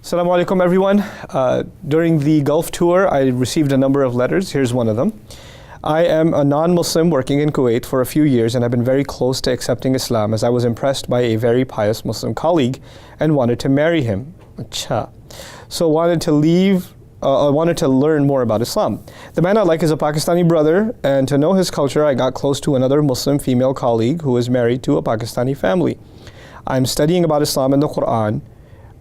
Assalamu alaikum everyone. During the Gulf tour, I received a number of letters. Here's one of them. I am a non-Muslim working in Kuwait for a few years and have been very close to accepting Islam as I was impressed by a very pious Muslim colleague and wanted to marry him. Acha. So wanted to learn more about Islam. The man I like is a Pakistani brother, and to know his culture, I got close to another Muslim female colleague who is married to a Pakistani family. I'm studying about Islam in the Quran,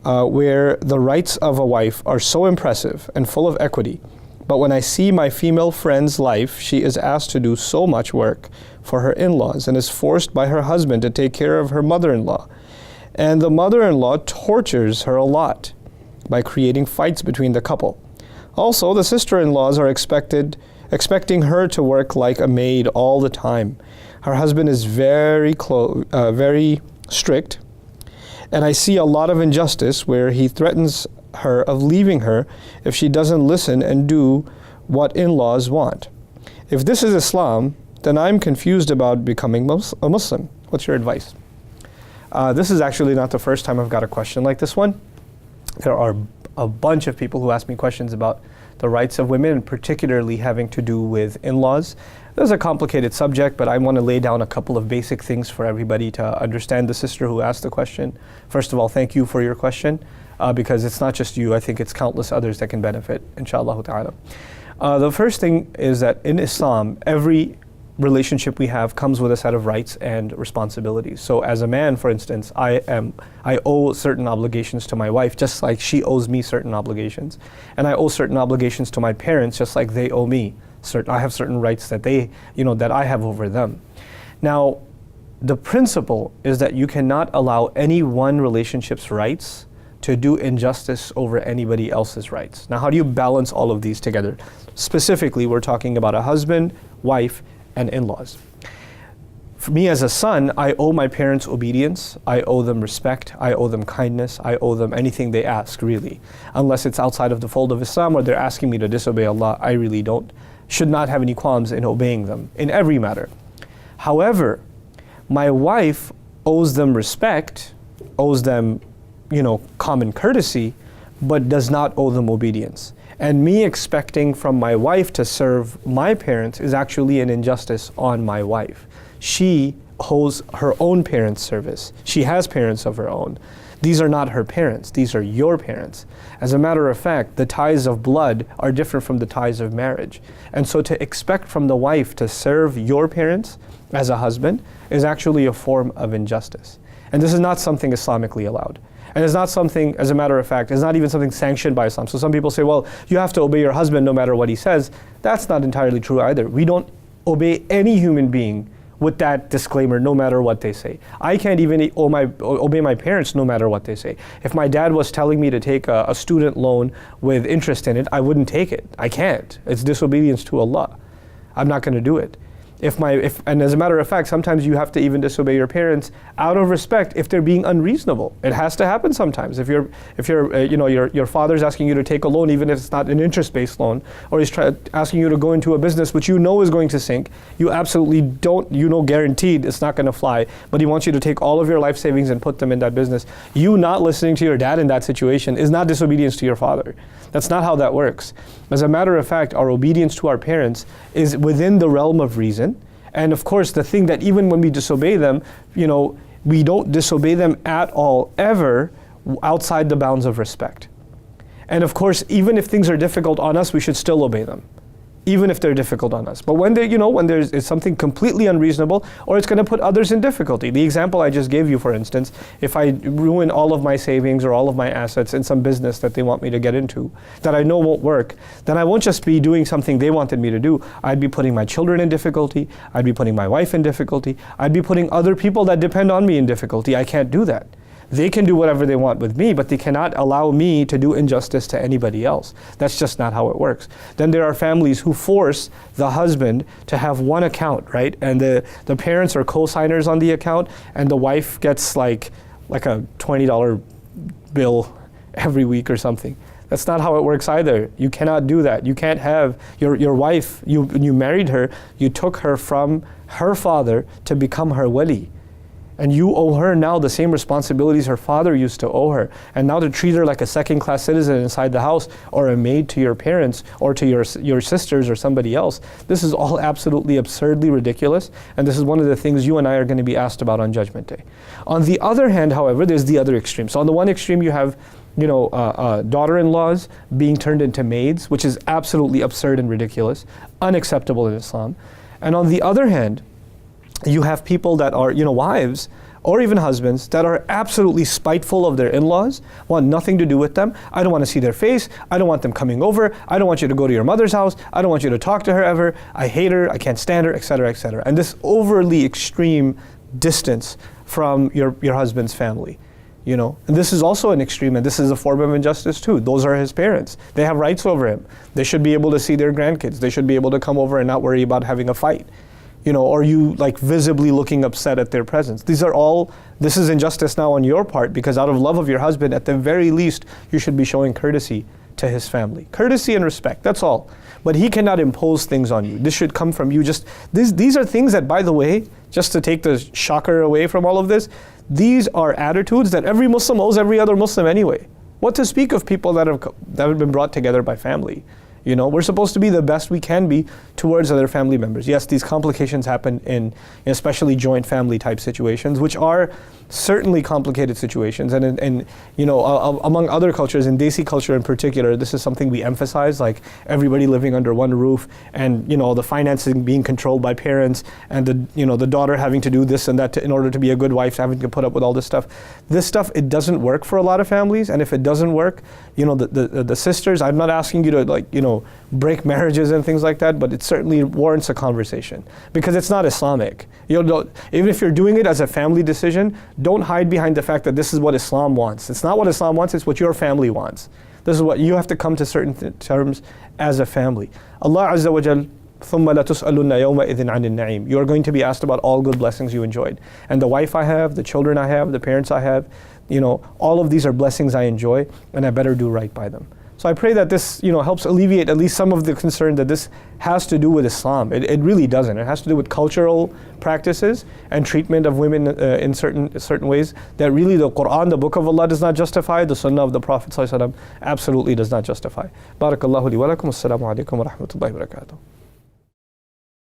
where the rights of a wife are so impressive and full of equity. But when I see my female friend's life, she is asked to do so much work for her in-laws and is forced by her husband to take care of her mother-in-law. And the mother-in-law tortures her a lot by creating fights between the couple. Also, the sister-in-laws are expecting her to work like a maid all the time. Her husband is very strict, and I see a lot of injustice where he threatens her of leaving her if she doesn't listen and do what in-laws want. If this is Islam, then I'm confused about becoming a Muslim. What's your advice? This is actually not the first time I've got a question like this one. There are a bunch of people who ask me questions about the rights of women, and particularly having to do with in-laws. This is a complicated subject, but I want to lay down a couple of basic things for everybody to understand the sister who asked the question. First of all, thank you for your question, because it's not just you. I think it's countless others that can benefit, inshallah ta'ala. The first thing is that in Islam, every relationship we have comes with a set of rights and responsibilities. So as a man, for instance, I owe certain obligations to my wife, just like she owes me certain obligations. And I owe certain obligations to my parents, just like they owe me. I have certain rights that that I have over them. Now, the principle is that you cannot allow any one relationship's rights to do injustice over anybody else's rights. Now, how do you balance all of these together? Specifically, we're talking about a husband, wife, and in-laws. For me as a son, I owe my parents obedience, I owe them respect, I owe them kindness, I owe them anything they ask, really. Unless it's outside of the fold of Islam or they're asking me to disobey Allah, I really should not have any qualms in obeying them in every matter. However, my wife owes them respect, owes them, common courtesy, but does not owe them obedience. And me expecting from my wife to serve my parents is actually an injustice on my wife. She owes her own parents service. She has parents of her own. These are not her parents, these are your parents. As a matter of fact, the ties of blood are different from the ties of marriage. And so to expect from the wife to serve your parents as a husband is actually a form of injustice. And this is not something Islamically allowed. And it's not something, as a matter of fact, it's not even something sanctioned by Islam. So some people say, well, you have to obey your husband no matter what he says. That's not entirely true either. We don't obey any human being with that disclaimer, no matter what they say. I can't even obey my parents no matter what they say. If my dad was telling me to take a student loan with interest in it, I wouldn't take it. I can't. It's disobedience to Allah. I'm not going to do it. And as a matter of fact, sometimes you have to even disobey your parents out of respect if they're being unreasonable. It has to happen sometimes. If your father's asking you to take a loan, even if it's not an interest-based loan, or he's asking you to go into a business which you know is going to sink, you absolutely don't, guaranteed it's not going to fly, but he wants you to take all of your life savings and put them in that business. You not listening to your dad in that situation is not disobedience to your father. That's not how that works. As a matter of fact, our obedience to our parents is within the realm of reason. And of course, the thing that even when we disobey them, we don't disobey them at all, ever, outside the bounds of respect. And of course, even if things are difficult on us, we should still obey them, even if they're difficult on us. But when there's something completely unreasonable, or it's going to put others in difficulty. The example I just gave you, for instance, if I ruin all of my savings or all of my assets in some business that they want me to get into, that I know won't work, then I won't just be doing something they wanted me to do. I'd be putting my children in difficulty, I'd be putting my wife in difficulty, I'd be putting other people that depend on me in difficulty. I can't do that. They can do whatever they want with me, but they cannot allow me to do injustice to anybody else. That's just not how it works. Then there are families who force the husband to have one account, right? And the parents are co-signers on the account, and the wife gets like a $20 bill every week or something. That's not how it works either. You cannot do that. You can't have your wife, when you married her, you took her from her father to become her wali. And you owe her now the same responsibilities her father used to owe her. And now to treat her like a second-class citizen inside the house, or a maid to your parents, or to your sisters or somebody else, this is all absolutely absurdly ridiculous. And this is one of the things you and I are going to be asked about on Judgment Day. On the other hand, however, there's the other extreme. So on the one extreme, you have daughter-in-laws being turned into maids, which is absolutely absurd and ridiculous, unacceptable in Islam. And on the other hand, you have people that are, wives or even husbands that are absolutely spiteful of their in-laws, want nothing to do with them. I don't want to see their face. I don't want them coming over. I don't want you to go to your mother's house. I don't want you to talk to her ever. I hate her. I can't stand her, etc., etc. And this overly extreme distance from your husband's family. And this is also an extreme, and this is a form of injustice too. Those are his parents. They have rights over him. They should be able to see their grandkids. They should be able to come over and not worry about having a fight. Or you like visibly looking upset at their presence. This is injustice now on your part, because out of love of your husband, at the very least, you should be showing courtesy to his family. Courtesy and respect, that's all. But he cannot impose things on you. This should come from you. These are things that, by the way, just to take the shocker away from all of this, these are attitudes that every Muslim owes every other Muslim anyway. What to speak of people that have been brought together by family? We're supposed to be the best we can be towards other family members. Yes, these complications happen in especially joint family type situations, which are certainly complicated situations. And among other cultures, in Desi culture in particular, this is something we emphasize, like everybody living under one roof, and the financing being controlled by parents, and the daughter having to do this and that in order to be a good wife, having to put up with all this stuff. This stuff, it doesn't work for a lot of families, and if it doesn't work, the sisters, I'm not asking you to break marriages and things like that, but it certainly warrants a conversation, because it's not Islamic. Even if you're doing it as a family decision, don't hide behind the fact that this is what Islam wants. It's not what Islam wants, it's what your family wants. This is what you have to come to certain terms as a family. Allah Azza wa Jal, ثُمَّ لَتُسْأَلُنَّ يَوْمَئِذٍ عَنِ النَّعِيمِ. You are going to be asked about all good blessings you enjoyed. And the wife I have, the children I have, the parents I have, all of these are blessings I enjoy, and I better do right by them. So I pray that this, helps alleviate at least some of the concern that this has to do with Islam. It really doesn't. It has to do with cultural practices and treatment of women in certain ways that really the Quran, the Book of Allah, does not justify. The Sunnah of the Prophet ﷺ absolutely does not justify. Barakallahu li wa lakum. Assalamu alaikum wa rahmatullahi wa barakatuh.